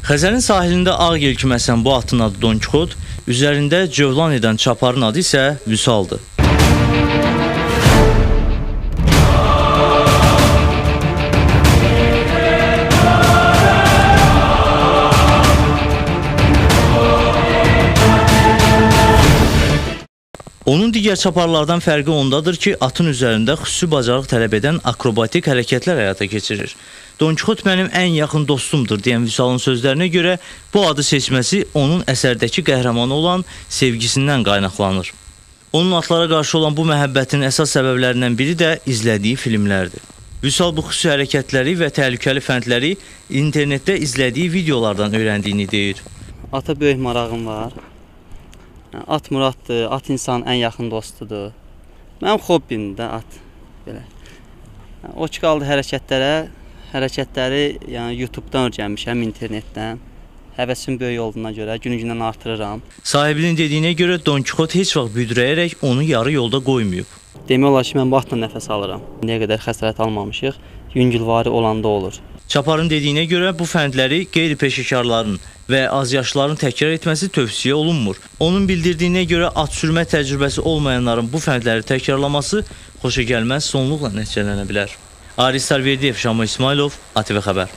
Xəzərin sahilində ağ yelkimi əsən bu atın adı Don Kixot, üzərində cövlan edən çaparın adı isə Vüsaldır. Onun digər çaparlardan fərqi ondadır ki, atın üzərində xüsusi bacarıq tələb edən akrobatik hərəkətlər həyata keçirir. Don Kixot mənim ən yaxın dostumdur deyən Vüsalın sözlərinə görə bu adı seçməsi onun əsərdəki qəhrəmanı olan sevgisindən qaynaqlanır. Onun atlara qarşı olan bu məhəbbətinin əsas səbəblərindən biri də izlədiyi filmlərdir. Vüsal bu xüsusi hərəkətləri və təhlükəli fəndləri internetdə izlədiyi videolardan öyrəndiyini deyir. Ata böyük marağım var. At Muraddır, at insanın ən yaxın dostudur. Mənim hobbimdir də at. Belə. O ki qaldı hərəkətləri yəni YouTube-dan öyrənmişəm, internetdən. Həvəsim böyük olduğuna görə günü-gündən artırıram. Sahibinin dediyinə görə Don Kixot heç vaxt büdrəyərək onu yarı yolda qoymayıb. Demək olar ki, mən bu atla nəfəs alıram. Nəyə qədər xəsarət almamışıq, yüngülvari olanda olur. Çaparın dediyinə görə bu fəndləri qeyri-peşəkarların və azyaşlıların təkrar etməsi tövsiyə olunmur. Onun bildirdiyinə görə at sürmə təcrübəsi olmayanların bu fəndləri təkrarlaması xoşagəlməz sonluqla nəticələnə bilər. Aris Sarverdiyev, Şamo İsmailov, ATV Xəbər.